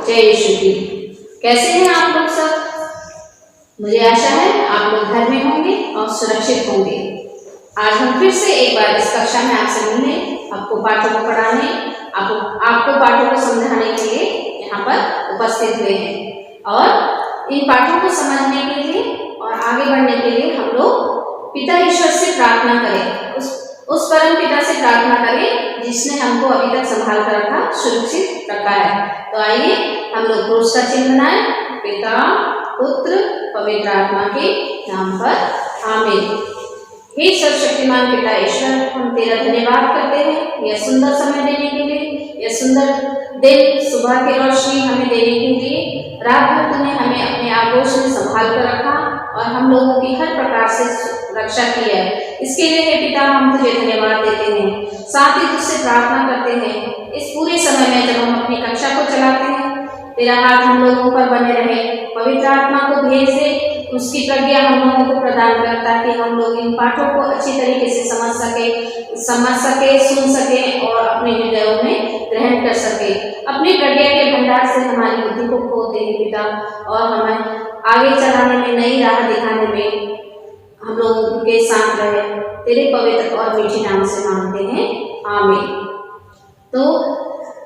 जय यीशु की। कैसे हैं आप लोग सब? मुझे आशा है आप लोग घर में होंगे और सुरक्षित होंगे। आज हम फिर से एक बार इस कक्षा में आपसे मिलने, आपको पाठों को पढ़ाने, आपको पाठों को समझाने के लिए यहाँ पर उपस्थित हुए हैं। और इन पाठों को समझने के लिए और आगे बढ़ने के लिए हम लोग पिता ईश्वर से प्रार्थना करें, उस परम पिता से प्रार्थना करें जिसने हमको अभी तक संभाल कर रखा, सुरक्षित रखा है। तो आइए हम लोग क्रूस का चिन्ह बनाएं। पिता, पुत्र, पवित्र आत्मा के नाम पर आमीन। हे सर्वशक्तिमान पिता ईश्वर, हम तेरा धन्यवाद करते हैं यह सुंदर समय देने के लिए, यह सुंदर दिन, सुबह की रोशनी हमें देने के लिए। रात भर तूने हमें अपने आगोश में संभाल कर रखा और हम लोगों की हर प्रकार से रक्षा की है। इसके लिए हे पिता हम तुझे धन्यवाद देते हैं, साथ ही तुझसे प्रार्थना करते हैं इस पूरे समय में जब हम अपनी कक्षा को चलाते हैं तेरा हाथ हम लोगों पर बने रहे। पवित्र आत्मा को भेज दे, उसकी प्रज्ञा हम लोगों को प्रदान कर ताकि हम लोग इन पाठों को अच्छी तरीके से समझ सके, सुन सके और अपने हृदयों में ग्रहण कर सके। अपनी प्रज्ञा के भंडार से हमारी बुद्धि को खो दे पिता, और हमें आगे चलाने में, नई राह दिखाने में हम लोगों के साथ रहे। तेरे पवित्र और मीठे नाम से मांगते हैं, आमीन। तो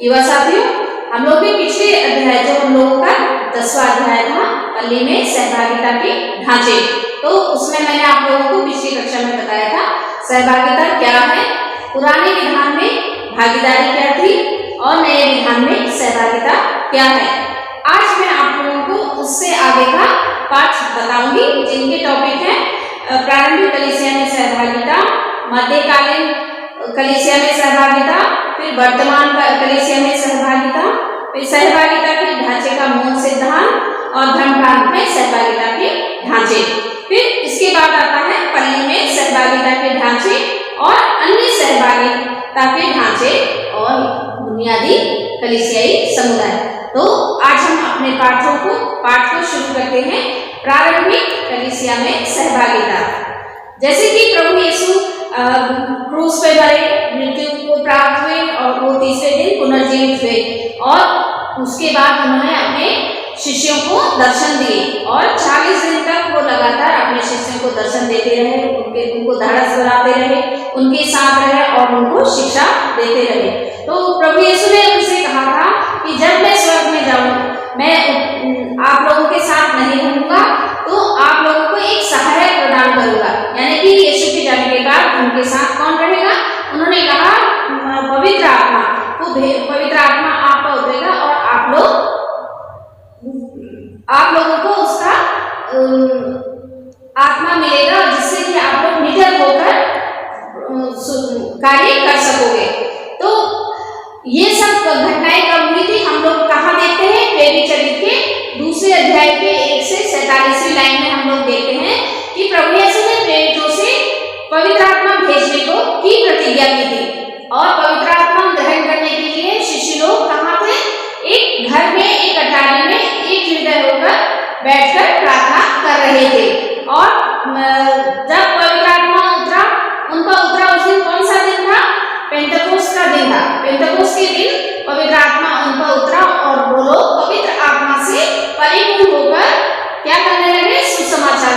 युवा साथियों, हम लोग भी पिछले अध्याय जो हम लोगों का 10वां अध्याय था, पल्ली में सहभागिता के ढांचे, तो उसमें मैंने आप लोगों को पिछली कक्षा में बताया था सहभागिता क्या है, पुराने विधान में भागीदारी क्या थी और नए विधान में सहभागिता क्या है। आज मैं आप लोगों को उससे आगे का पाठ बताऊंगी जिनके टॉपिक है प्रारंभिक कलीसिया में सहभागिता, मध्यकालीन कलीसिया में सहभागिता, फिर वर्तमान कलीसिया में सहभागिता, फिर सहभागिता के ढांचे का मूल सिद्धांत और धर्मकांड में सहभागिता के ढांचे। फिर इसके बाद आता है पल्ली में सहभागिता के ढांचे और अन्य सहभागिता के ढांचे और बुनियादी कलीसियाई समुदाय। तो आज हम अपने पाठ को शुरू करते हैं प्रारंभिक कलीसिया में सहभागिता। जैसे कि प्रभु यीशु क्रूस पे मरे, मृत्यु को प्राप्त हुए और वो तीसरे दिन पुनर्जीवित हुए और उसके बाद उन्होंने अपने शिष्यों को दर्शन दिए और 40 दिन तक वो लगातार अपने शिष्यों को दर्शन देते रहे, उनको धाड़स बनाते रहे, उनके साथ रहे और उनको शिक्षा देते रहे। तो प्रभु यीशु ने उनसे कहा था कि जब मैं स्वर्ग में जाऊं, मैं आप लोगों के साथ नहीं रहूंगा, तो आप लोगों को एक सहायक प्रदान करूंगा। यानी कि यीशु के जाने के बाद उनके साथ कौन रहेगा? उन्होंने कहा पवित्र आत्मा आप पर उतरेगा और आप लोगों को उसका आत्मा मिलेगा जिससे कि आप लोग निडर होकर कार्य कर सकोगे। तो ये सब घटनाएं कब हुई थी? हम लोग कहाँ देखते हैं? प्रेरित चरित्र के दूसरे अध्याय के 1 से 47वीं लाइन में हम लोग देखते हैं कि प्रभु यीशु ने प्रेरितों से पवित्र आत्मा भेजने की प्रतिज्ञा की थी और पवित्र आत्मा ग्रहण करने के लिए शिष्य लोग कहाँ थे? एक घर में, एक अटारी में एक हृदय होकर बैठकर प्रार्थना कर रहे थे। और जब पवित्र आत्मा उनका उतरा उस दिन कौन सा दिन था? पेंटेकोस्त का दिन था। पेंटेकोस्त के दिन पवित्र आत्मा उन पर उतरा और वो लोग पवित्र आत्मा से परिपूर्ण होकर क्या करने लगे? सुसमाचार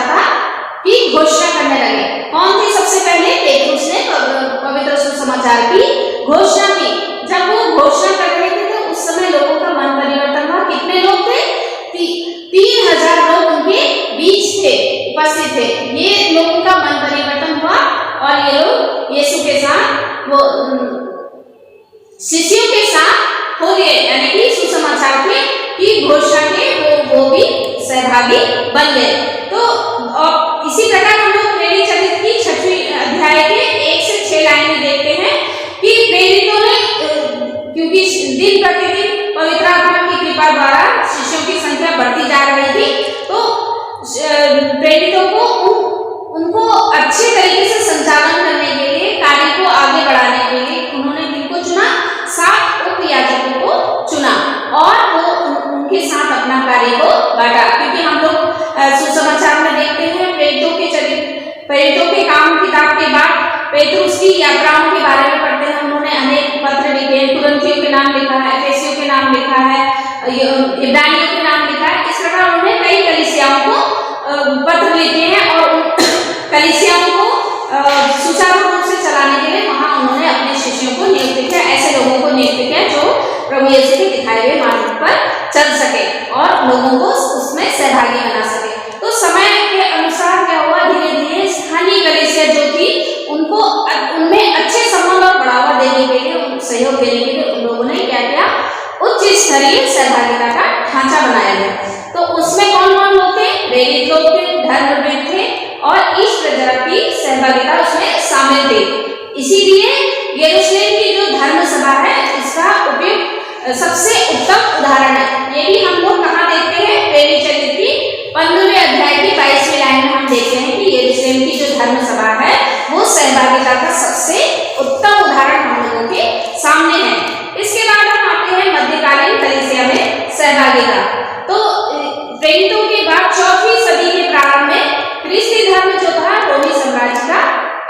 की घोषणा करने लगे। कौन थे सबसे पहले? पेट्रुस ने पवित्र सुसमाचार की घोषणा की। जब वो घोषणा कर रहे थे तो उस समय लोगों का मन परिवर्तन हुआ। कितने लोग थे? 3000 लोग उनके बीच थे, उपस्थित थे। ये लोगों का मन परिवर्तन हुआ और ये लोग यीशु के साथ, वो शिष्यों के साथ हो गए, यानी कि सुसमाचार की घोषणा के वो भी सहभागी बन गए। तो इसी प्रकार हम लोग प्रेरित चरित्र की 6वें अध्याय के 1 से 6 लाइन में देखते हैं कि प्रेरितों ने, क्योंकि दिन प्रतिदिन पवित्र आत्मा की कृपा द्वारा शिष्यों की संख्या बढ़ती जा रही थी, तो प्रेरितों को उनको अच्छे तरीके से संचालन करने के लिए, कार्य को आगे बढ़ाने के लिए उन्होंने किनको चुना? 7 उपयाजकों को चुना और वो उनके साथ अपना कार्य को बांटा। क्योंकि हम लोग सुसमाचार में देखते हैं प्रेरितों के काम किताब के बाद पेट्रुस की यात्राओं के बारे में पढ़ते हैं। उन्होंने अनेक पत्र लिखे, कुरिन्थियों के नाम लिखा है, एफेसियों के नाम लिखा है, इब्रानियों के नाम लिखा है। इस प्रकार उन्होंने कई कलीसियाओं को पत्र लिखे हैं और उन कलीसियाओं को सुचारू रूप से चलाने के लिए वहां उन्होंने अपने शिष्यों को नियुक्त किया, ऐसे लोगों को नियुक्त किया जो प्रभु यीशु के दिखाए हुए मार्ग पर चल सके और लोगों को उसमें सहभागी बना सके। तो समय के अनुसार क्या हुआ, धीरे धीरे स्थानीय कलीसिया जो थी उनको उनमें अच्छे संबंध और बढ़ावा देने के लिए, सहयोग देने के लिए उन लोगों ने क्या किया, उच्च स्तरीय सहभागिता का ढांचा बनाया गया। तो उसमें कौन कौन लोग थे, प्रेरित लोग थे, धर्मविद थे और ईश प्रजा की सहभागिता उसमें शामिल थी। इसीलिए यरूशलेम की जो धर्म सभा है इसका उपयोग सबसे उत्तम उदाहरण है। ये भी हम लोग कहाँ देखते हैं, प्रेरित चरित्र की 15वें अध्याय की 22वीं लाइन में हम देखते हैं कि यरूशलेम की जो धर्म सभा है वो सहभागिता का सबसे उत्तम उदाहरण हम लोगों के सामने है। इसके बाद हम आते हैं मध्यकालीन कलीसिया में सहभागिता। तो प्रेरितों के बाद 4वीं सदी के प्रारंभ में ख्रिस्ती धर्म जो था रोमी साम्राज्य का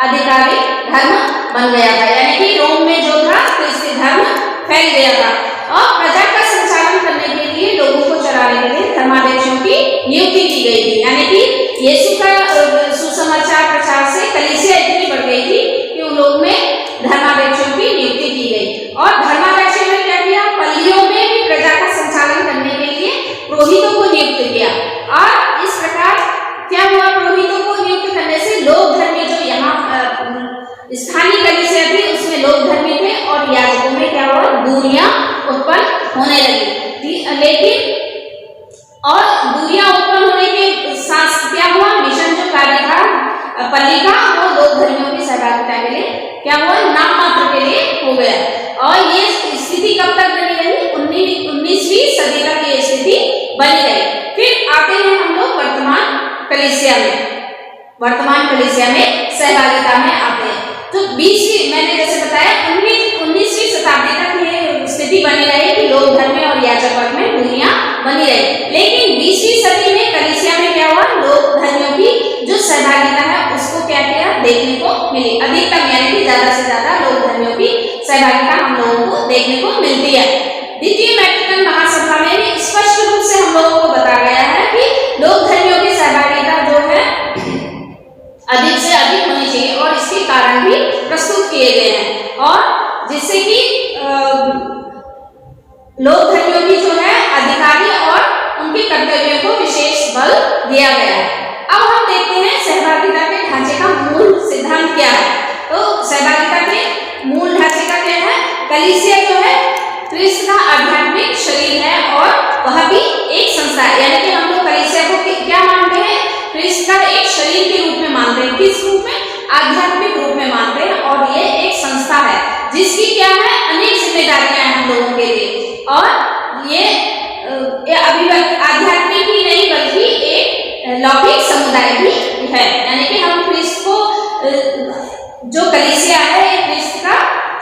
आधिकारिक धर्म बन गया था, यानी कि रोम में जो था ख्रिस्ती धर्म फैल गया था और प्रजा का संचालन करने के लिए, लोगों को चलाने के लिए धर्माध्यक्षों की नियुक्ति की गई थी। यानी कि यीशु का सुसमाचार प्रचार से कलीसिया इतनी बढ़ गई थी कि उन लोगों में धर्माध्यक्षों की नियुक्ति की गई और धर्माध्यक्षों ने क्या किया, पल्लियों में भी प्रजा का संचालन करने के लिए पुरोहितों को नियुक्त किया। और इस प्रकार क्या हुआ, पुरोहितों को नियुक्त करने से लोक धर्मी जो यहाँ स्थानीय कलीसिया थी उसमें लोक धर्मी थे और याजकों में क्या हुआ, दूरियां उत्पन्न होने लगी। लेकिन और दूरियां उत्पन्न होने के साथ क्या हुआ, मिशन जो कार्य था पल्ली का वो लोक धर्मियों की सहभागिता के लिए क्या हुआ, नाम मात्र के लिए हो गया। और ये स्थिति कब तक बनी रही, 19वीं सदी तक ये स्थिति बनी रही। फिर आते हैं हम लोग वर्तमान कलीसिया में, वर्तमान कलीसिया में सहभागिता में आते हैं। तो 20वीं, मैंने जैसे बताया 19वीं शताब्दी तक ये स्थिति बनी रही कि लोक धर्मी और याजक वर्ग में दुनिया बनी रही। लेकिन 20वीं सदी में कलीसिया में क्या हुआ, लोक धर्मियों की जो सहभागिता है उसको क्या किया, देखने को मिली अधिकतम, यानी कि ज्यादा से ज्यादा लोक धर्मियों की सहभागिता हम लोगों को देखने को मिलती है। द्वितीय वैटिकन महासभा में भी स्पष्ट रूप से हम लोगों को बताया गया है कि लोक धर्मियों की सहभागिता जो है अधिक से अधिक होनी चाहिए और इसके कारण भी प्रस्तुत किए गए हैं और जिससे कि लोक धर्मियों की जो है अधिकारी और उनके कर्तव्यों को विशेष बल दिया गया है। अब हम देखते हैं सहभागिता के ढांचे का मूल सिद्धांत क्या है। तो सहभागिता के मूल ढांचे का क्या है, कलीसिया जो है क्रिस्त का आध्यात्मिक शरीर है और वह भी एक संस्था है। यानी कि हम लोग कलीसिया को क्या मानते हैं, क्रिस्त का एक शरीर के रूप में मानते हैं। किस रूप में, आध्यात्मिक रूप में मानते हैं और ये एक संस्था है जिसकी क्या है, अनेक जिम्मेदारियां हैं हम लोगों के लिए और ये आध्यात्मिक ही नहीं बल्कि एक लौकिक समुदाय भी है। यानी कि हम क्रिस्त को, जो कलीसिया है ये क्रिस्त का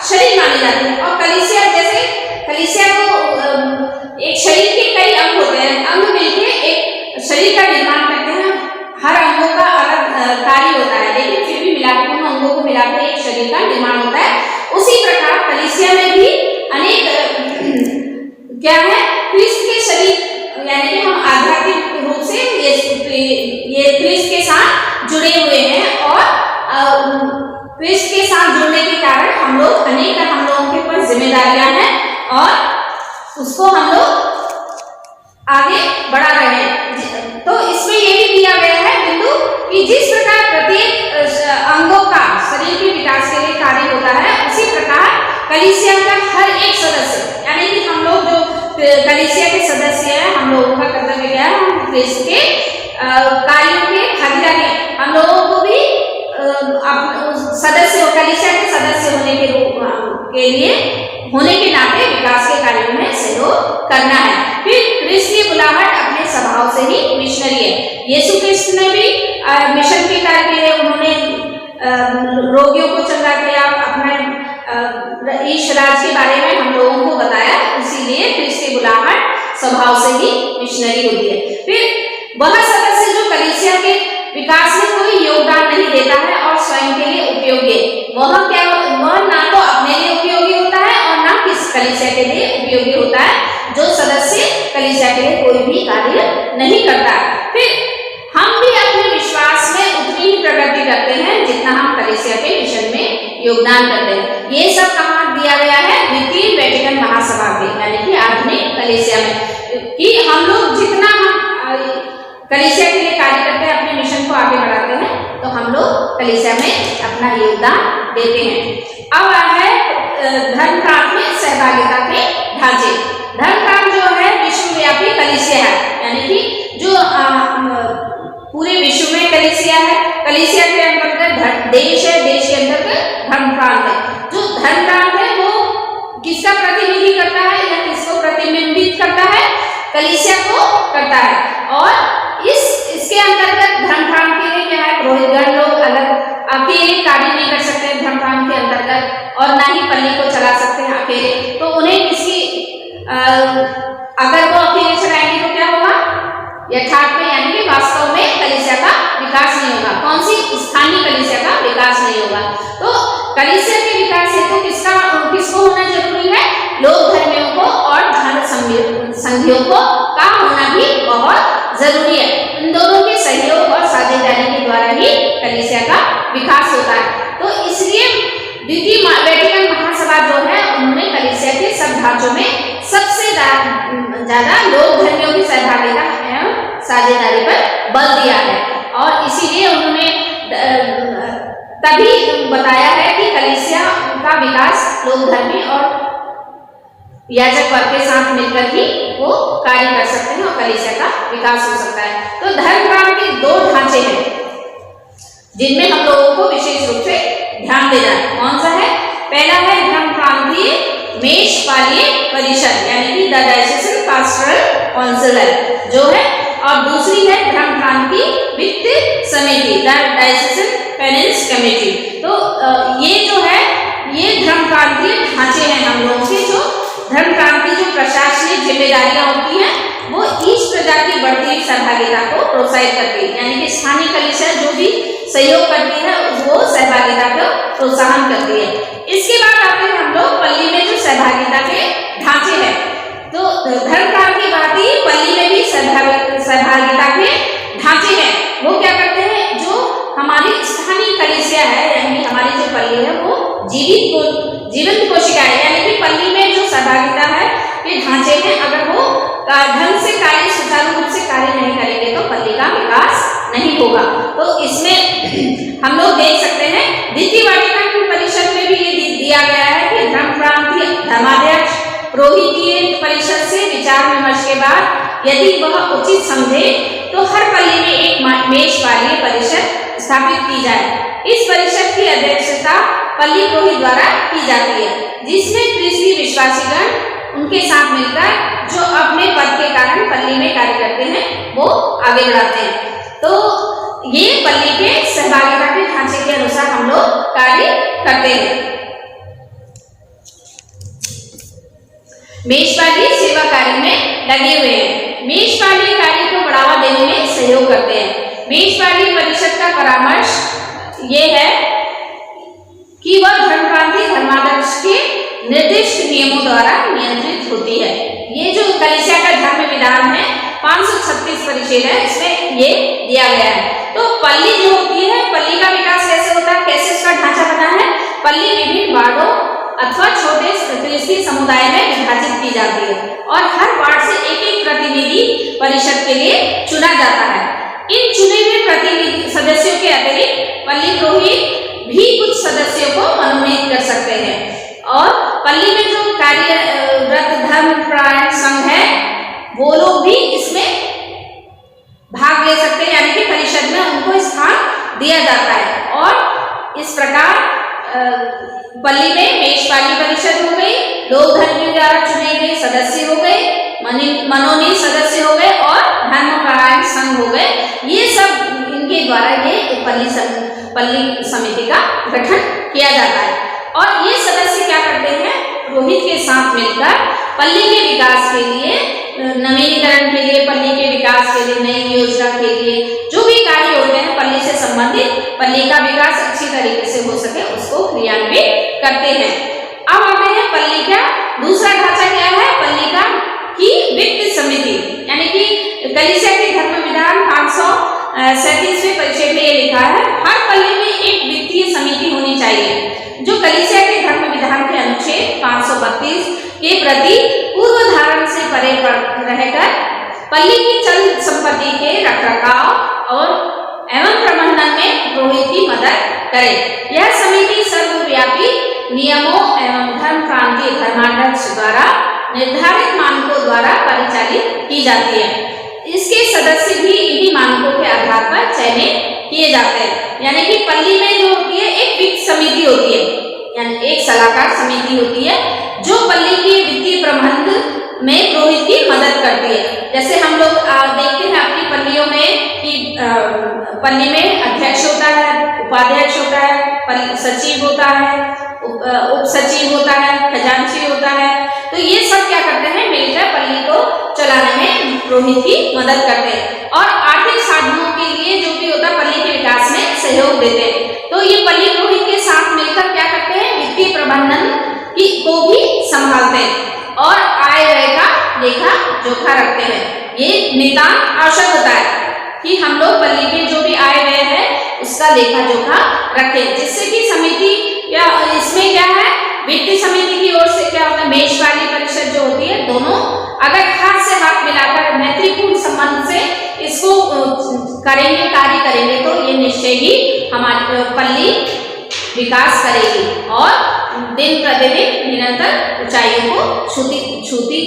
शरीर मानी जाती है और कलीसिया जैसे कलीसिया को एक शरीर के कई अंग होते हैं, अंग मिलके एक शरीर का निर्माण करते हैं। हर अंगों का अलग कार्य होता है लेकिन फिर भी मिलाकर उन अंगों को मिलाकर एक शरीर का निर्माण होता है। उसी प्रकार कलीसिया में भी अनेक क्या है, क्रिस्त के शरीर, यानी कि हम आध्यात्मिक रूप से ये क्रिस्त के साथ जुड़े हुए हैं और क्रिस्त के साथ जुड़ने के कारण हम लोग अनेक हम लोगों के ऊपर जिम्मेदारियां हैं और उसको हम लोग आगे बढ़ा रहे हैं। तो इसमें ये भी दिया गया है बिंदु कि जिस प्रकार प्रत्येक अंगों का शरीर के विकास के लिए कार्य होता है उसी प्रकार कलीसिया का हर एक सदस्य, यानी कि हम लोग जो कलीसिया के सदस्य हैं, हम लोगों का कर्तव्य क्या है, हम क्रिस्त के कार्यों के भागीदार हैं। हम लोगों को भी सदस्य, कलीसिया के सदस्य होने के लिए होने के नाते विकास के कार्यों में सहयोग करना है। फिर क्रिस्तीय बुलाहट अपने स्वभाव से ही मिशनरी है। यीशु क्रिस्त ने भी मिशन के कार्य के लिए उन्होंने रोगियों को चंगा किया, अपने ईश राज के बारे में हम लोगों को बताया, इसीलिए क्रिस्तीय बुलाहट स्वभाव से ही मिशनरी होती है। फिर वह सदस्य जो कलीसिया के विकास में कोई योगदान नहीं देता है और स्वयं के लिए उपयोगी है, वह ना तो अपने लिए उपयोगी होता है और ना किस कलीसिया के लिए उपयोगी होता है, जो सदस्य कलीसिया के लिए कोई भी कार्य नहीं करता। फिर हम भी अपने विश्वास में उतनी ही प्रगति करते हैं जितना हम कलीसिया के मिशन में योगदान करते हैं। ये सब कहाँ दिया गया है? द्वितीय वेटिकन महासभा के, यानी कि आधुनिक कलीसिया में, कि हम लोग जितना हम कलीसिया के लिए कार्य करते हैं, अपने मिशन को आगे बढ़ाते हैं, तो हम लोग कलीसिया में अपना योगदान देते हैं। अब है धर्म प्रांत में सहभागिता के ढांचे। धर्म प्रांत जो है विश्वव्यापी कलीसिया है, यानी कि जो पूरे विश्व में कलीसिया है। कलीसिया के अंतर्गत देश है, देश के अंतर्गत धर्म प्रांत है। जो धर्म प्रांत है वो किसका प्रतिनिधि करता है या किसको प्रतिबिंबित करता है? कलीसिया को करता है। और इसके अंतर्गत धर्म प्रांत के लिए क्या है? पुरोहितगण लोग अलग अकेले कार्य नहीं कर सकते धर्म प्रांत के अंतर्गत, और ना ही पल्ली को चला सकते हैं अकेले। तो उन्हें किसी अगर वो अकेले चलाएंगे तो क्या होगा? यथार्थ में, यानी कि वास्तव में कलीसिया का विकास नहीं होगा। कौन सी? स्थानीय कलीसिया का विकास नहीं होगा। तो कलीसिया के विकास हेतु किसको होना जरूरी है? लोक धर्मियों को और धर्म संघियों को का होना भी बहुत जरूरी है। इन दोनों के सहयोग और साझेदारी के द्वारा ही कलीसिया का विकास होता है। तो इसलिए द्वितीय वेटिकन महासभा जो है, उन्होंने कलीसिया के सब ढांचों में सबसे ज्यादा लोक धर्मियों की सहभागिता एवं साझेदारी पर बल दिया है। और इसीलिए उन्होंने तभी बताया है कि कलीसिया का विकास लोक धर्मी और याजक वर्ग के साथ मिलकर ही वो कार्य कर सकते हैं और कलीसिया का विकास हो सकता है। तो धर्म प्रांत के दो ढांचे हैं जिनमें हम लोगों को विशेष रूप से ध्यान देना है। कौन सा है? पहला है धर्म प्रांतीय मेषपालीय परिषद, यानी कि द डायोसीजन पास्टोरल काउंसिल जो है, और दूसरी है धर्म प्रांतीय वित्त समिति, द डायोसीजन फाइनेंस कमेटी। तो ये जो है, ये धर्म प्रांतीय ढांचे हैं हम लोगों के। जो धर्म प्रांतीय जो प्रशासनिक जिम्मेदारियां होती हैं, वो इस प्रकार की बढ़ती हुई सहभागिता को प्रोत्साहित करती है, यानी कि स्थानीय कलीसिया जो भी सहयोग करती है वो सहभागिता को प्रोत्साहन करती है। इसके बाद आते हैं हम लोग पल्ली में जो सहभागिता के ढांचे हैं। तो धर्म प्रांत की बात ही पल्ली में भी सहभागिता के ढांचे हैं। वो क्या करते हैं? जो हमारी स्थानीय कलीसिया है, यानी हमारी जो पल्ली है, वो जीवंत कोशिकाएं, यानी कि पल्ली में जो सहभागिता है के ढांचे हैं, अगर वो ढंग से कार्य सुचारू रूप से कार्य नहीं करेंगे तो पल्ली का विकास नहीं होगा। तो इसमें हम लोग देख सकते हैं द्वितीय वेटिकन परिषद में भी ये दिया गया है कि धर्म प्रांतीय धर्माध्यक्ष पुरोहितीय परिषद से विचार विमर्श के बाद यदि वह उचित समझे तो हर पल्ली में एक मेषपालीय परिषद स्थापित की जाए। इस परिषद की अध्यक्षता पल्ली पुरोहित द्वारा की जाती है, जिसमें कृषि विश्वासीगण उनके साथ मिलकर जो अपने पद के कारण पल्ली में कार्य करते हैं वो आगे बढ़ाते हैं। तो ये पल्ली के सहभागिता के ढांचे के अनुसार हम लोग कार्य करते हैं। मेषपाली सेवा कार्य में लगे हुए हैं। मेषपाली कार्य को बढ़ावा देने में सहयोग करते हैं। मेषपाली परिषद का परामर्श ये है कि वह धर्मप्रांतीय धर्माध्यक्ष के निर्दिष्ट नियमों द्वारा नियंत्रित होती है। ये जो कलीसिया का धर्म विधान है 536 परिच्छेद है, इसमें ये दिया गया है। तो पल्ली जो होती है, पल्ली का विकास कैसे होता है, कैसे इसका ढांचा बना है? पल्ली विभिन्न वार्डों अथवा छोटे क्रिस्ती समुदाय में विभाजित की जाती है और हर वार्ड से एक एक प्रतिनिधि परिषद के लिए चुना जाता है। इन चुने हुए प्रतिनिधि सदस्यों के अतिरिक्त पल्ली पुरोहित भी कुछ सदस्यों को मनोनीत कर सकते हैं और पल्ली में जो कार्यरत धर्मप्राण संघ है वो लोग भी इसमें भाग ले सकते हैं, यानी कि परिषद में उनको स्थान दिया जाता है। और इस प्रकार पल्ली में मेषपाली परिषद हो गई, लोक धर्मियों द्वारा चुने गए सदस्य हो गए, मनोनीत सदस्य हो गए और धर्मप्राण संघ हो गए। ये सब इनके द्वारा ये पल्ली समिति का गठन किया जाता है और ये सदस्य क्या करते हैं? पुरोहित के साथ मिलकर पल्ली के विकास के लिए, नवीनीकरण के लिए, पल्ली के विकास के लिए, नई योजना के लिए जो भी कार्य होते हैं पल्ली से संबंधित, पल्ली का विकास अच्छी तरीके से हो सके उसको क्रियान्वित करते हैं। अब आते हैं पल्ली का दूसरा ढांचा क्या है, पल्ली का की वित्त समिति, यानी कि कलीसिया के धर्म विधान 537वें परिच्छेद में ये लिखा है, हर पल्ली में एक वित्तीय समिति होनी चाहिए जो कलीसिया के धर्म विधान के अनुच्छेद 532 के प्रति पूर्व धारण से परे रहकर पल्ली की चल संपत्ति के रखरखाव और एवं प्रबंधन में पुरोहित की मदद करे। यह समिति सर्वव्यापी नियमों एवं धर्म प्रांतीय धर्माध्यक्ष द्वारा निर्धारित मानकों द्वारा परिचालित की जाती है। इसके सदस्य भी इन्हीं मानकों के आधार पर चयनित किए जाते हैं। यानी कि पल्ली में जो होती है एक वित्त समिति होती है, यानी एक सलाहकार समिति होती है जो पल्ली के वित्तीय प्रबंध में पुरोहित की मदद करती है। जैसे हम लोग देखते हैं अपनी पल्लियों में कि पल्ली में अध्यक्ष होता है, उपाध्यक्ष होता है, सचिव होता है, उप सचिव होता है, खजांची होता है। तो ये सब क्या करते हैं, मिलकर पल्ली को चलाने में पुरोहित की मदद करते हैं और आर्थिक साधनों के लिए जो भी होता है पल्ली के विकास में सहयोग देते हैं। तो ये पल्ली पुरोहित के साथ मिलकर क्या करते हैं, वित्तीय प्रबंधन को भी संभालते हैं और आय व्यय का लेखा जोखा रखते हैं। ये नितांत आवश्यक होता है कि हम लोग पल्ली के जो भी आय व्यय है उसका लेखा जोखा रखें, जिससे कि समिति या इसमें क्या है, वित्तीय समिति की ओर से क्या होता है, मेषवाली परिषद जो होती है, दोनों अगर हाथ से हाथ मिलाकर मैत्रीपूर्ण संबंध से इसको करेंगे, कार्य करेंगे तो ये निश्चय ही हमारी पल्ली विकास करेगी और दिन प्रतिदिन निरंतर ऊंचाइयों को छूती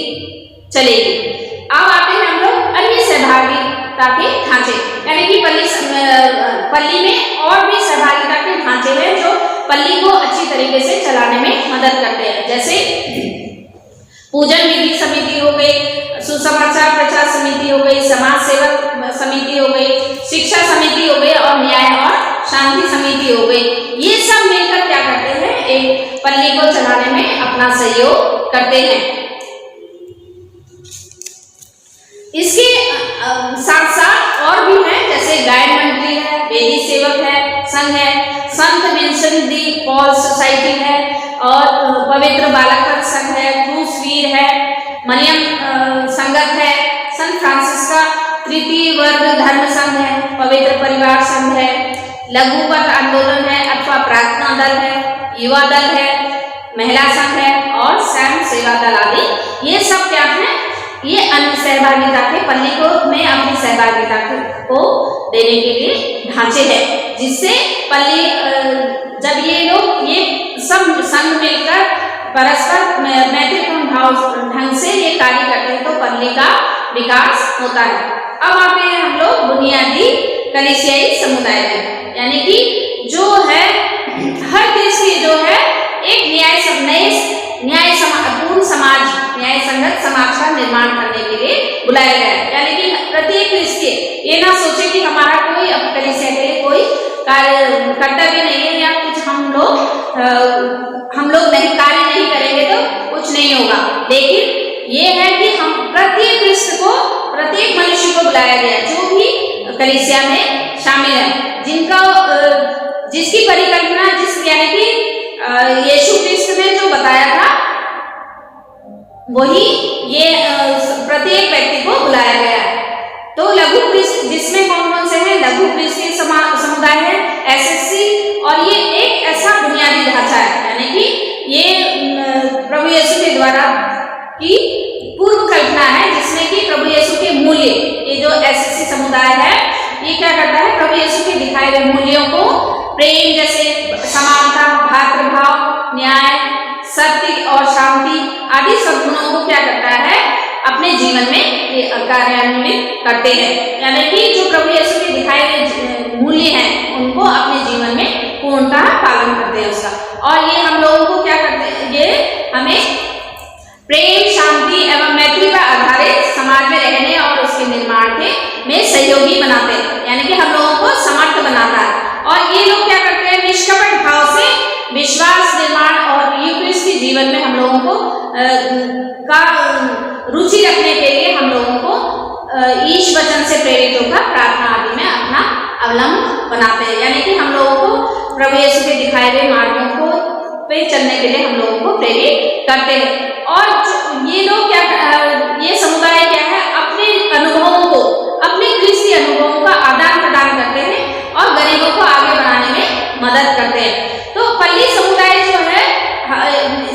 चलेगी। अब आते हैं हम लोग अन्य सहभागिता के ढांचे, यानी कि पल्ली में और भी सहभागिता के ढांचे हैं जो पल्ली को अच्छी तरीके से चलाने में मदद करते हैं। जैसे पूजन विधि समिति हो गई, सुसमाचार प्रचार समिति हो गई, समाज सेवक समिति हो गई, शिक्षा समिति हो गई और न्याय और शांति समिति हो गई। ये सब मिलकर क्या करते हैं, एक पल्ली को चलाने में अपना सहयोग करते हैं। इसके साथ साथ और भी हैं, जैसे गायन मंडली है, वेदी सेवक है, संघ है, संत विंसेंट दी पॉल सोसाइटी है और पवित्र बालक संघ है, क्रूस वीर है, मरियम संगत है, संत फ्रांसिस का तृतीय वर्ग धर्म संघ है, पवित्र परिवार संघ है, लघुपथ आंदोलन है अथवा प्रार्थना दल है, युवा दल है, महिला संघ है और स्वयं सेवा दल आदि। ये सब क्या है, ये अन्य सहभागिता के पल्ली को में अपनी सहभागिता को देने के लिए ढांचे हैं, जिससे पल्ली जब ये लोग ये सब संघ मिलकर परस्पर मैत्रीपूर्ण भाव ढंग से ये कार्य करते हैं तो पल्ली का विकास होता है। अब आते हैं हम लोग बुनियादी कलीसियाई समुदाय में, यानी कि जो है हर कृष्ण जो है एक पूर्ण समाज, न्याय संगत समाज का निर्माण करने के लिए बुलाया गया है। यानी कि प्रत्येक क्रिश्चियन ये ना सोचे कि हमारा कोई कलीसिया के लिए कोई कर्तव्य नहीं है या कुछ हम लोग नहीं कार्य नहीं करेंगे तो कुछ नहीं होगा, लेकिन ये है कि हम प्रत्येक क्रिस्त को, प्रत्येक मनुष्य को बुलाया गया जो भी कलीसिया में शामिल है, जिसकी परिकल्पना यानी कि यीशु क्रिस्त ने जो बताया था वही ये प्रत्येक व्यक्ति को बुलाया गया है। तो लघु क्रिस्त जिसमें कौन कौन से हैं, लघु क्रिस्तीय समुदाय है, एसएससी, और ये एक ऐसा बुनियादी ढांचा है, यानी कि ये प्रभु यीशु के द्वारा की पूर्व कल्पना है, जिसमें कि प्रभु यीशु के मूल्य, ये जो एसएससी समुदाय है ये क्या करता है, प्रभु यीशु के दिखाए गए मूल्यों को, प्रेम जैसे समानता, भातृभाव, न्याय, सत्य और शांति आदि सब गुणों को क्या करता है, अपने जीवन में कार्यान्वित करते हैं। यानी कि जो प्रभु यीशु के दिखाए गए मूल्य हैं उनको अपने जीवन में पूर्णतः पालन करते हैं उसका। और ये हम लोगों को क्या करते हैं, ये हमें प्रेम, शांति एवं मैत्री पर आधारित समाज में रहने और उसके निर्माण में सहयोगी बनाते हैं, यानी कि हम लोगों को समर्थ बनाता है। और ये लोग क्या करते हैं, निष्कपट भाव से विश्वास निर्माण और यूक्रिस्ती जीवन में हम लोगों को रुचि रखने के लिए हम लोगों को ईश वचन से प्रेरित होकर प्रार्थना आदि में अपना अवलंब बनाते हैं। यानी कि हम लोगों को प्रभु यीशु के दिखाए गए मार्गों को पे चलने के लिए हम लोगों को प्रेरित करते हैं। और ये लोग क्या, ये समुदाय क्या है, अपने अनुभवों को, अपने कृषि अनुभवों का आदान प्रदान करते हैं और गरीबों को आगे बढ़ाने में मदद करते हैं। तो पल्ली समुदाय जो है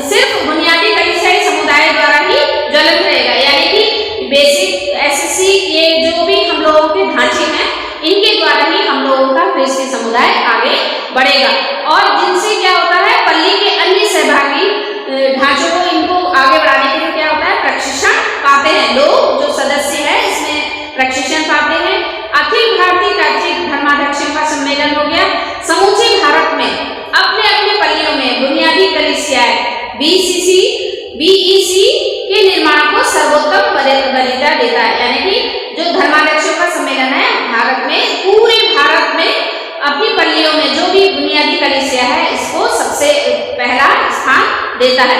सिर्फ बुनियादी कलीसियाई समुदाय द्वारा ही ज्वलंत रहेगा, यानी कि बेसिक एसएससी ये जो भी हम लोगों के ढांचे हैं इनके द्वारा ही हम लोगों का क्रिस्ती समुदाय आगे बढ़ेगा। और जिनसे क्या होता है, पल्ली के अन्य सहभागी ढांचों को, इनको आगे बढ़ाने के लिए क्या होता है, प्रशिक्षण पाते हैं। लोग जो सदस्य है इसमें प्रशिक्षण पाते हैं। अखिल भारतीय कैथोलिक धर्माध्यक्षों का सम्मेलन हो गया, समूचे भारत में अपने अपने पल्लियों में बुनियादी कलीसियाएं बीईसी के निर्माण को सर्वोत्तम वरीयता देता है। यानी कि जो धर्माध्यक्षों का सम्मेलन है भारत में, पूरे भारत में अपनी पल्लियों में जो भी बुनियादी कलीसिया है इसको सबसे पहला स्थान देता है।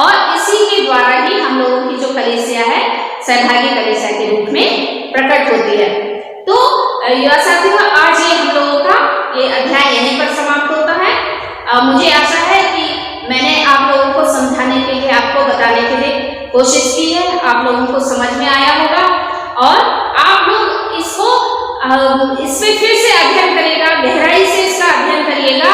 और इसी के द्वारा ही हम लोगों की जो कलीसिया है सहभागी कलीसिया के रूप में प्रकट होती है। तो युवा साथियों, आज ये हम लोगों का ये अध्याय यहीं पर समाप्त होता है। मुझे आशा है कि मैंने आप लोगों को समझाने के लिए, आपको बताने के लिए कोशिश की है, आप लोगों को समझ में आया होगा और आप लोग इसको इस पे फिर से अध्ययन करिएगा, गहराई से इसका अध्ययन करिएगा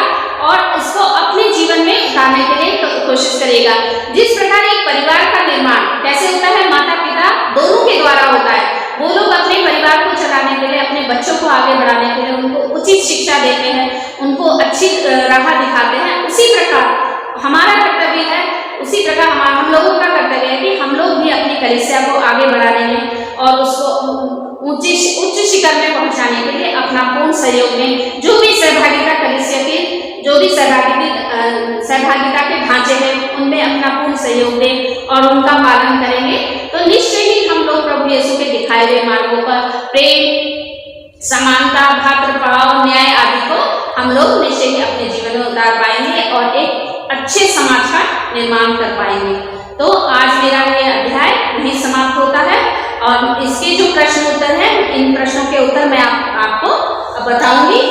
और इसको अपने जीवन में उतारने के लिए कोशिश करिएगा। जिस प्रकार एक परिवार का निर्माण कैसे होता है, माता पिता दोनों के द्वारा होता है। वो लोग अपने परिवार को चलाने के लिए, अपने बच्चों को आगे बढ़ाने के लिए उनको उचित शिक्षा देते हैं, उनको अच्छी राह दिखाते हैं। उसी प्रकार हमारा कर्तव्य है, उसी प्रकार हम लोगों का कर्तव्य है कि हम लोग भी अपनी कलीसिया को आगे बढ़ाने में और उसको उच्च शिखर में पहुंचाने के लिए अपना पूर्ण सहयोग दें। जो भी सहभागिता कलीसिया के, जो भी सहभागिता के ढांचे हैं उनमें अपना पूर्ण सहयोग दें और उनका पालन करेंगे तो निश्चय ही हम लोग प्रभु यीशु के दिखाए हुए मार्गों पर प्रेम, समानता, भातृभाव, न्याय आदि को हम लोग निश्चय ही अपने जीवन में उतार पाएंगे और एक अच्छे समाज का निर्माण कर पाएंगे। तो आज मेरा ये अध्याय यहीं समाप्त होता है और इसके जो प्रश्न उत्तर हैं, इन प्रश्नों के उत्तर मैं आपको बताऊंगी।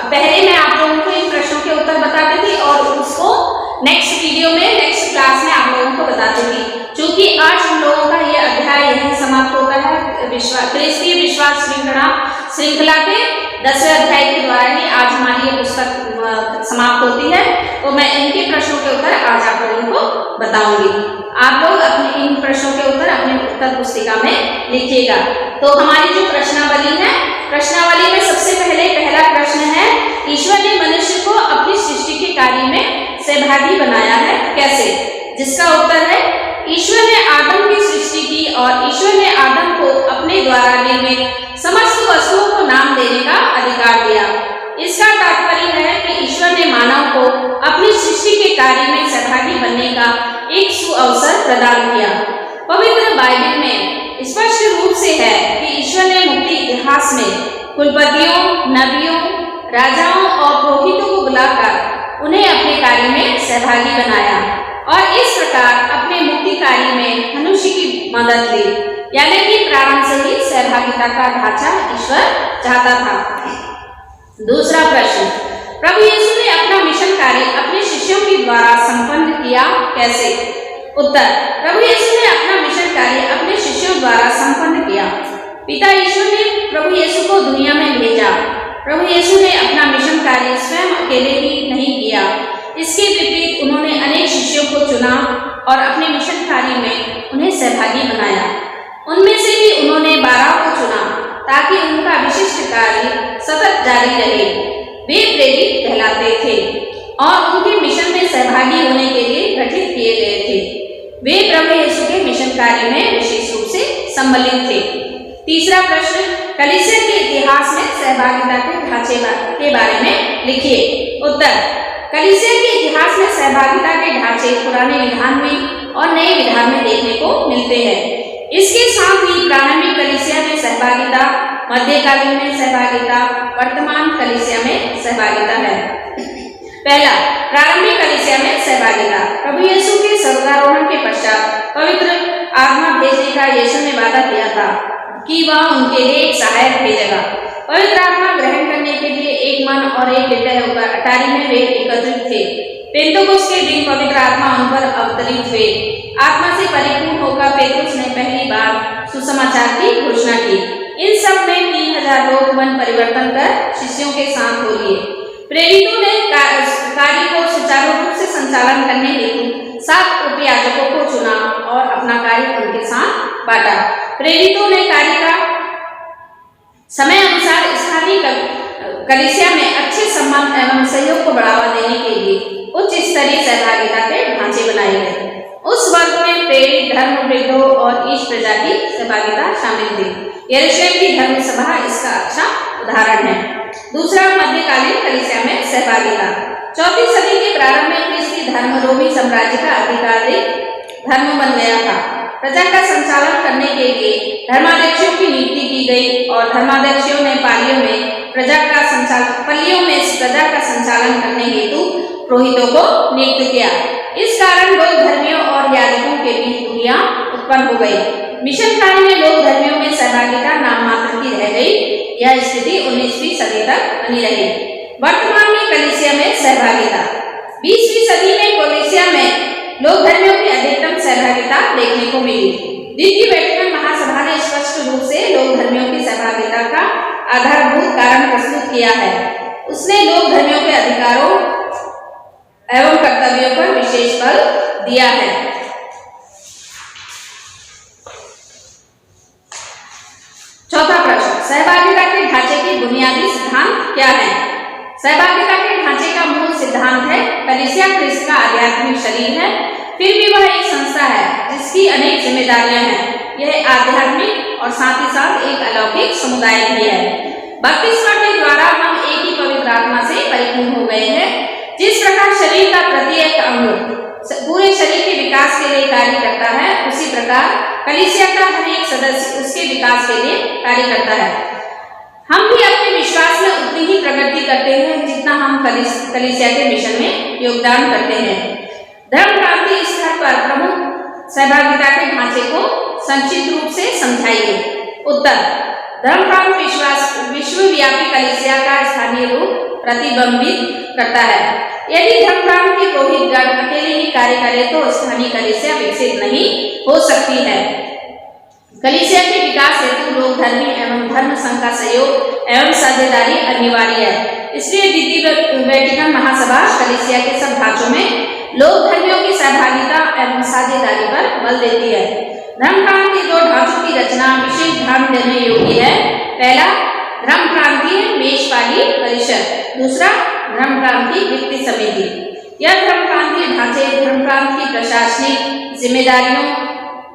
पहले मैं आप लोगों को इन प्रश्नों के उत्तर बताती थी और उसको नेक्स्ट वीडियो में, नेक्स्ट क्लास में आप लोगों को बताती थी। क्योंकि आज हम लोगों का ये अध्याय यहीं समाप्त होता है। क्रिस्तीय विश्वास श्रृंखला के 10वें अध्याय के द्वारा ही आज हमारी ये पुस्तक समाप्त होती है। तो मैं इनके प्रश्नों के उत्तर आज आप लोगों को बताऊंगी। आप लोग अपने इन प्रश्नों के उत्तर अपनी उत्तर पुस्तिका में लिखिएगा। तो हमारी जो प्रश्नावली है, प्रश्नावली में सबसे पहला प्रश्न है, ईश्वर ने मनुष्य को अपनी सृष्टि के कार्य में सहभागी बनाया है, कैसे? जिसका उत्तर है, ईश्वर ने आदम की सृष्टि की और ईश्वर ने आदम को अपने द्वारा निर्मित समस्त वस्तुओं को नाम देने का अधिकार दिया। इसका तात्पर्य है कि ईश्वर ने मानव को अपनी सृष्टि के कार्य में सहभागी बनने का एक सुअवसर प्रदान किया। पवित्र बाइबल में स्पष्ट रूप से है कि ईश्वर ने मुक्ति इतिहास में कुलपतियों, नबियों, राजाओं और पुरोहितों को बुलाकर उन्हें अपने कार्य में सहभागी बनाया और इस प्रकार अपने मुक्ति कार्य में मनुष्य की मदद ली। यानी कि प्रारंभ से ही सहभागिता का ढांचा ईश्वर चाहता था। दूसरा प्रश्न, प्रभु यीशु ने अपना मिशन कार्य अपने शिष्यों के द्वारा संपन्न किया, कैसे? उत्तर, प्रभु यीशु ने अपना मिशन कार्य अपने शिष्यों द्वारा संपन्न किया। पिता ईश्वर ने प्रभु यीशु को दुनिया में भेजा। प्रभु यीशु ने अपना मिशन कार्य स्वयं अकेले ही नहीं किया। इसके विपरीत उन्होंने अनेक शिष्यों को चुना और अपने मिशन कार्य में उन्हें सहभागी बनाया। उनमें से भी उन्होंने 12 को चुना ताकि उनका विशिष्ट कार्य सतत जारी रहे। वे प्रेरित कहलाते थे और उनके मिशन में सहभागी होने के लिए गठित किए गए थे। वे प्रभु यीशु के मिशन कार्य में विशेष रूप से सम्मिलित थे। तीसरा प्रश्न, कलीसिया के इतिहास में सहभागिता के ढांचे के बारे में लिखिए। उत्तर, कलीसिया के इतिहास में सहभागिता के ढांचे पुराने विधान में और नए विधान में देखने को मिलते हैं। इसके साथ ही प्रारंभिक कलीसिया में सहभागिता, मध्यकालीन में सहभागिता, वर्तमान कलीसिया में सहभागिता है। पहला, प्रारंभिक कलीसिया में सहभागिता। प्रभु यीशु के स्वर्गारोहण के पश्चात पवित्र आत्मा भेजने का यीशु ने वादा किया था कि वह उनके लिए एक सहायक भेजेगा। पवित्र आत्मा ग्रहण करने के लिए एक मन और एक हृदय होकर अटारी में वे एकत्रित थे। पेंतुकुस्त के दिन पवित्र आत्मा उन पर अवतरित हुए। आत्मा से परिपूर्ण होकर पेतरुस ने पहली बार सुसमाचार की घोषणा की। इन सब में 3000 लोग मन परिवर्तन कर शिष्यों के साथ हो लिए। प्रेरितों ने कार्य को सुचारू रूप से संचालन करने हेतु 7 उपयाजकों को चुना और अपना कार्य उनके साथ बांटा। प्रेरितों ने कार्य का समय अनुसार स्थानीय कलीसिया में अच्छे संबंध एवं सहयोग को बढ़ावा देने के लिए उच्च स्तरीय सहभागिता के ढांचे बनाए गए। उस वर्ग में प्रेरित, धर्मवृद्धों और ईश प्रजा की सहभागिता शामिल थी। यरूशलेम की धर्म सभा इसका अच्छा उदाहरण है। दूसरा, मध्यकालीन कलीसिया में सहभागिता। 4वीं सदी के प्रारंभ में ख्रिस्ती धर्म रोमी साम्राज्य का आधिकारिक धर्म बन गया था। प्रजा का संचालन करने के लिए धर्माध्यक्षों की नियुक्ति की गई और धर्माध्यक्षों ने पल्लियों में प्रजा का संचालन करने हेतु पुरोहितों को नियुक्त किया। इस कारण लोक धर्मियों और याजकों के बीच दूरियां उत्पन्न हो गई। मिशन कार्य में लोक धर्मियों में सहभागिता नाम मात्र की रह गई। यह स्थिति 19वीं सदी तक बनी रही। वर्तमान में कलीसिया में सहभागिता। 20वीं सदी में कलीसिया में लोक धर्मियों की अधिकतम सहभागिता देखने को मिली। द्वितीय वेटिकन महासभा ने स्पष्ट रूप से लोक धर्मियों की सहभागिता का आधारभूत कारण प्रस्तुत किया है। उसने लोक धर्मियों के अधिकारों एवं कर्तव्यों पर विशेष बल दिया है। चौथा प्रश्न, सहभागिता के ढांचे की बुनियादी सिद्धांत क्या है? सहभागिता के ढांचे का मूल सिद्धांत है कलीसिया ख्रिस्त का आध्यात्मिक शरीर है, फिर भी वह एक संस्था है जिसकी अनेक जिम्मेदारियां हैं। यह आध्यात्मिक और साथ ही साथ एक अलौकिक समुदाय भी है। बपतिस्मा के द्वारा हम एक ही पवित्र आत्मा से परिपूर्ण हो गए हैं। जिस प्रकार शरीर का प्रत्येक अंग पूरे शरीर के विकास के लिए कार्य करता है, उसी प्रकार कलीसिया का हर एक सदस्य उसके विकास के लिए कार्य करता है। हम भी अपने विश्वास में उतनी ही प्रगति करते हैं जितना हम कलीसिया के मिशन में योगदान करते हैं। धर्म क्रांति स्तर पर प्रमुख सहभागिता के ढांचे को संक्षिप्त रूप से समझाइए। उत्तर, धर्म क्रांति विश्वव्यापी कलीसिया का स्थानीय रूप प्रतिबिंबित करता है। यदि धर्म क्रांति के पुरोहित गण अकेले ही कार्य करें तो स्थानीय कलीसिया विकसित नहीं हो सकती है। कलीसिया के विकास हेतु लोक धर्मी एवं धर्म संघ का सहयोग एवं साझेदारी अनिवार्य है। इसलिए द्वितीय वेटिकन महासभा कलीसिया के सब ढांचों में लोक धर्मियों की सहभागिता एवं साझेदारी पर बल देती है। धर्म क्रांति 2 ढांचों की रचना विशेष ध्यान देने योग्य है। पहला, धर्म क्रांति मेषपाली परिषद। दूसरा, धर्म क्रांति वित्तीय समिति। यह धर्म क्रांति ढांचे धर्म क्रांति की प्रशासनिक जिम्मेदारियों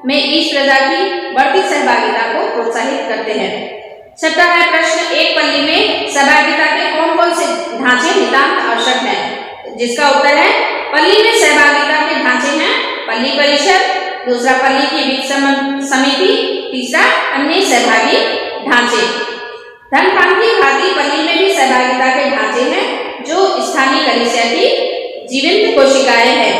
में ईश प्रजा की बढ़ती सहभागिता को प्रोत्साहित करते हैं। छठा है प्रश्न, एक पल्ली में सहभागिता के कौन कौन से ढांचे नितांत आवश्यक हैं? जिसका उत्तर है पल्ली में सहभागिता के ढांचे हैं पल्ली परिषद, दूसरा पल्ली की वित्त समिति, तीसरा अन्य सहभागी ढांचे। धर्म क्रांति खाती पल्ली में भी सहभागिता के ढांचे हैं जो स्थानीय कलीसिया की जीवंत कोशिकाएं हैं।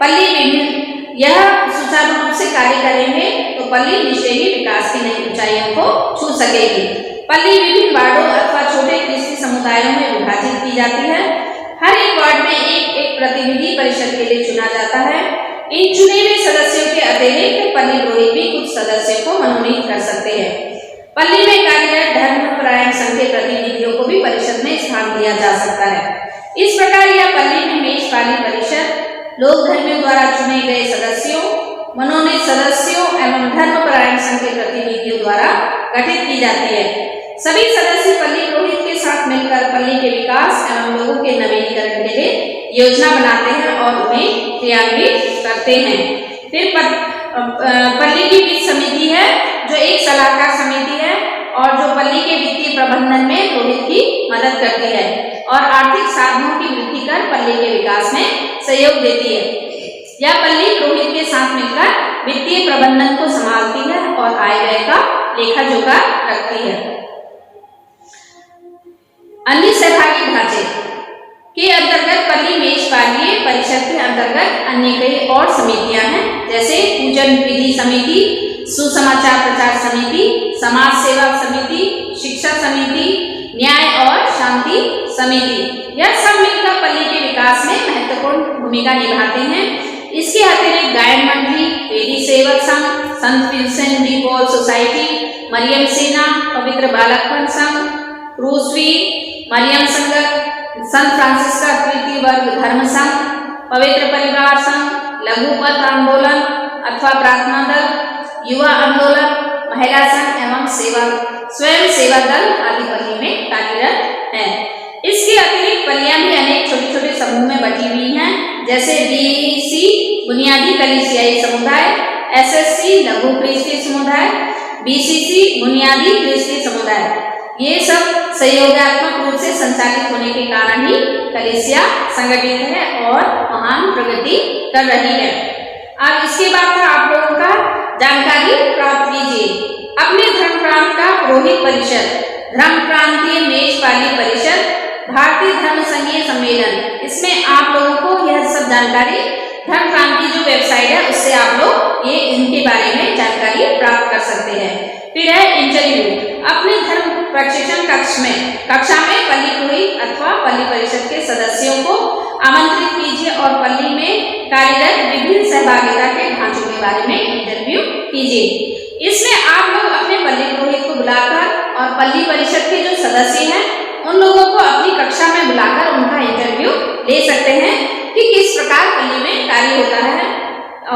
पल्ली विभिन्न यह सुचारू रूप से कार्य करेंगे तो पल्ली निश्चय ही विकास की नई ऊंचाइयों को छू सकेगी। पल्ली विभिन्न वार्डों अथवा छोटे ख्रिस्ती समुदायों में विभाजित की जाती है। हर एक वार्ड में एक प्रतिनिधि परिषद के लिए चुना जाता है। इन चुने हुए सदस्यों के अतिरिक्त पल्ली पुरोहित भी कुछ सदस्यों को मनोनीत कर सकते हैं। पल्ली में कार्यरत धर्मपरायण संघ के प्रतिनिधियों को भी परिषद में स्थान दिया जा सकता है। इस प्रकार यह पल्ली में मेषपाली परिषद लोक धर्मियों द्वारा चुने गए सदस्यों, मनोनीत सदस्यों एवं धर्मपरायण संघ के प्रतिनिधियों द्वारा गठित की जाती है। सभी सदस्य पल्ली पुरोहित के साथ मिलकर पल्ली के विकास एवं लोगों के नवीनीकरण के लिए योजना बनाते हैं और उन्हें क्रियान्वित करते हैं। फिर पल्ली की वित्त समिति है जो एक सलाहकार समिति है और जो पल्ली के वित्तीय प्रबंधन में पुरोहित की मदद करती है और आर्थिक साधनों की वृद्धि कर पल्ली के विकास में सहयोग देती है। यह पल्ली पुरोहित के साथ मिलकर वित्तीय प्रबंधन को संभालती है और आय व्यय का लेखा जोखा रखती है। अन्य सहभागी ढांचे के अंतर्गत पल्ली मेषपालीय परिषद के अंतर्गत अन्य कई और समितियां हैं, जैसे पूजन विधि समिति, सुसमाचार प्रचार समिति, समाज सेवा समिति, शिक्षा समिति, न्याय और शांति समिति, यह सब मिलकर पल्ली के विकास में महत्वपूर्ण भूमिका निभाते हैं। इसके अतिरिक्त गायन मंडली, वेदी सेवक संघ, संत विंसेंट डी पॉल सोसाइटी, मरियम सेना, पवित्र बालकपन संघ, क्रूसवी, मरियम संगत, संत फ्रांसिस का तृतीय वर्ग धर्म संघ, पवित्र परिवार संघ, लघुपथ आंदोलन अथवा प्रार्थना दल, युवा आंदोलन, महिला संघ एवं स्वयं सेवा दल आदि पल्ली में कार्यरत है। इसके अतिरिक्त पल्लियां भी अनेक छोटे छोटे समूह में बटी हुई हैं, जैसे बीसी बुनियादी कलीसियाई समुदाय, एसएससी लघु ख्रिस्ती समुदाय, बीसीसी बुनियादी ख्रिस्ती समुदाय। ये सब सहयोगात्मक रूप से संचालित होने के कारण ही कलीसिया संगठित है और महान प्रगति कर रही है। अब इसके बाद आप लोगों का जानकारी प्राप्त कीजिए। अपने धर्म प्रांत का पुरोहित परिषद, धर्म प्रांतीय मेजपाली परिषद, भारतीय धर्म संघीय सम्मेलन, इसमें आप लोगों को यह सब जानकारी धर्म प्रांत की जो वेबसाइट है उससे आप लोग ये इनके बारे में जानकारी प्राप्त कर सकते हैं। फिर है इंटरव्यू। अपने धर्म प्रशिक्षण कक्षा में पल्ली पुरोहित अथवा पल्ली परिषद के सदस्यों को आमंत्रित कीजिए और पल्ली में कार्यरत विभिन्न सहभागिता के ढांचों के बारे में इंटरव्यू कीजिए। इसमें आप लोग अपने पल्ली पुरोहित को बुलाकर और पल्ली परिषद के जो सदस्य हैं उन लोगों को अपनी कक्षा में बुलाकर उनका इंटरव्यू ले सकते हैं कि किस प्रकार पल्ली में कार्य होता है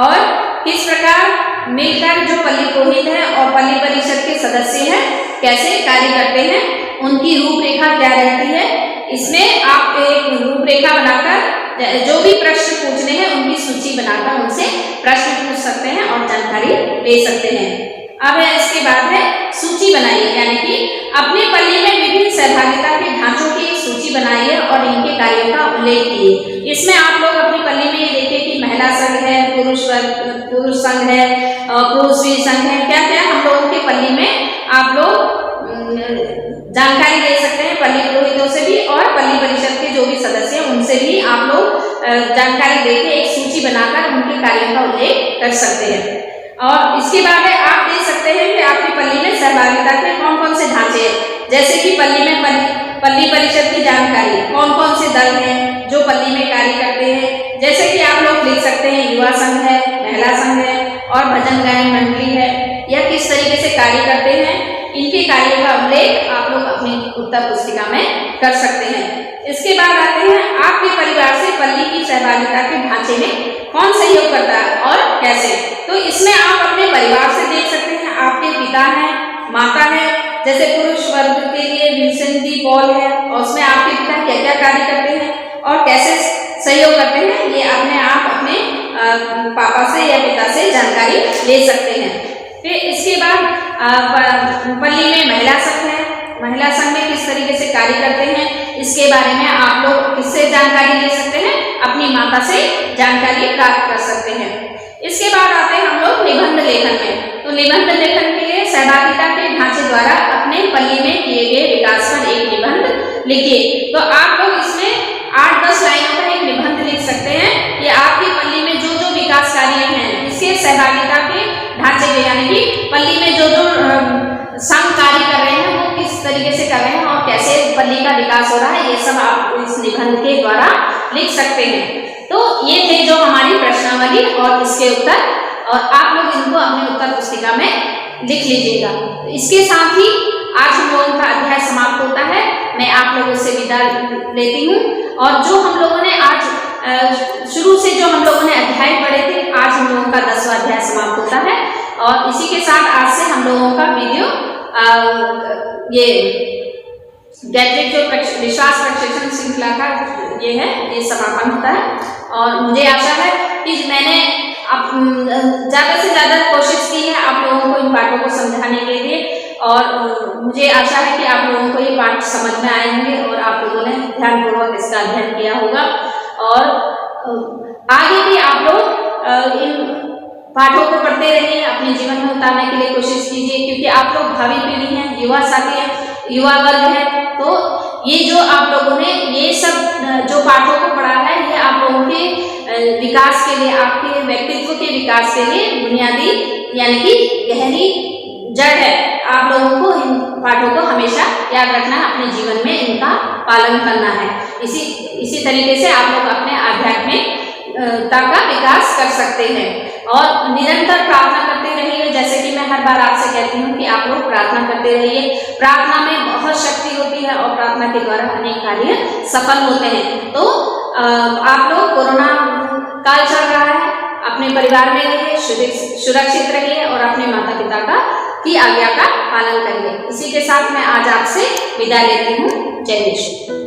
और किस प्रकार मिलकर जो पल्ली पुरोहित हैं और पल्ली परिषद के सदस्य हैं कैसे कार्य करते हैं, उनकी रूपरेखा क्या रहती है। इसमें आप एक रूपरेखा बनाकर जो भी प्रश्न पूछने हैं उनकी सूची बनाकर उनसे प्रश्न पूछ सकते हैं और जानकारी ले सकते हैं। अब इसके बाद है सूची बनाइए, यानी कि अपने पल्ली में विभिन्न सहभागिता के ढांचों की एक सूची बनाइए और इनके कार्यों का उल्लेख कीजिए। इसमें आप लोग अपनी पल्ली में ये देखिए कि महिला संघ है, पुरुष संघ है, क्रूसवी संघ है, क्या क्या हम लोगों के पल्ली में आप लोग जानकारी ले सकते हैं। पल्ली पुरोहितों से भी और पल्ली परिषद के जो भी सदस्य हैं उनसे भी आप लोग जानकारी देके एक सूची बनाकर उनके कार्यों का उल्लेख कर सकते हैं। और इसके बाद आप देख सकते हैं कि आपकी पल्ली में सहभागिता के कौन कौन से ढांचे हैं, जैसे कि पल्ली में पल्ली परिषद की जानकारी, कौन कौन से दल हैं जो पल्ली में कार्य करते हैं। जैसे कि आप लोग लिख सकते हैं युवा संघ है, महिला संघ है और भजन गायन मंडली है, यह किस तरीके से कार्य करते हैं, इनके कार्यों का उल्लेख आप लोग अपनी उत्तर पुस्तिका में कर सकते हैं। इसके बाद आते हैं आपके परिवार से पल्ली की सहभागिता के ढांचे में कौन सहयोग करता है और कैसे। तो इसमें आप अपने परिवार से देख सकते हैं, आपके पिता हैं, माता है, जैसे पुरुष वर्ग के लिए विंसेंट डी पॉल है और उसमें आपके पिता क्या क्या कार्य करते हैं और कैसे सहयोग करते हैं, ये अपने आप अपने पापा से या पिता से जानकारी ले सकते हैं। फिर इसके बाद पल्ली में महिला संघ है, महिला संघ में किस तरीके से कार्य करते हैं इसके बारे में आप लोग किससे जानकारी ले सकते हैं, अपनी माता से जानकारी प्राप्त कर सकते हैं। इसके बाद आते हैं हम लोग निबंध लेखन में। तो निबंध लेखन के लिए सहभागिता के ढांचे द्वारा अपने पल्ली में किए गए विकास पर एक निबंध लिखिए। तो आप लोग इसमें 8-10 लाइनों का एक निबंध लिख सकते हैं कि आपकी पल्ली में जो जो विकास कार्य हैं इसके सहभागिता के ढांचे के, यानी कि पल्ली में जो जो संघ कार्य कर रहे हैं वो किस तरीके से कर रहे हैं और कैसे पल्ली का विकास हो रहा है, ये सब आप इस निबंध के द्वारा लिख सकते हैं। तो ये थे जो हमारी प्रश्नावली और इसके उत्तर, और आप लोग इनको अपने उत्तर पुस्तिका में लिख लीजिएगा। तो इसके साथ ही आज हम लोगों का अध्याय समाप्त होता है। मैं आप लोगों से विदा लेती हूँ और जो हम लोगों ने आज शुरू से जो हम लोगों ने अध्याय पढ़े थे, आज हम लोगों का 10वां अध्याय समाप्त होता है और इसी के साथ आज से हम लोगों का वीडियो ये गैट्रिक जो विश्वास प्रशिक्षण श्रृंखला का ये समापन होता है। और मुझे आशा है कि मैंने ज़्यादा से ज़्यादा कोशिश की है आप लोगों को इन पाठों को समझाने के लिए, और मुझे आशा है कि आप लोगों को ये पाठ समझ में आए होंगे और आप लोगों ने ध्यानपूर्वक इसका अध्ययन किया होगा। और आगे भी आप लोग इन पाठों को पढ़ते रहिए, अपने जीवन में उतारने के लिए कोशिश कीजिए, क्योंकि आप लोग भावी पीढ़ी हैं, युवा साथी हैं, युवा वर्ग है। तो ये जो आप लोगों ने ये सब जो पाठों को पढ़ा है, ये आप लोगों के विकास के लिए, आपके व्यक्तित्व के विकास के लिए बुनियादी यानी कि गहरी जड़ है। आप लोगों को इन पाठों को हमेशा याद रखना है, अपने जीवन में इनका पालन करना है। इसी तरीके से आप लोग अपने आध्यात्मिकता का विकास कर सकते हैं और निरंतर प्रार्थना करते रहिए। जैसे कि मैं हर बार आपसे कहती हूँ कि आप लोग प्रार्थना करते रहिए। प्रार्थना में बहुत शक्ति होती है और प्रार्थना के द्वारा अनेक कार्य सफल होते हैं। तो आप लोग, कोरोना काल चल रहा है, अपने परिवार में रहिए, सुरक्षित रहिए और अपने माता पिता की आज्ञा का पालन करिए। इसी के साथ मैं आज आपसे विदा लेती हूँ। जय विष्णु।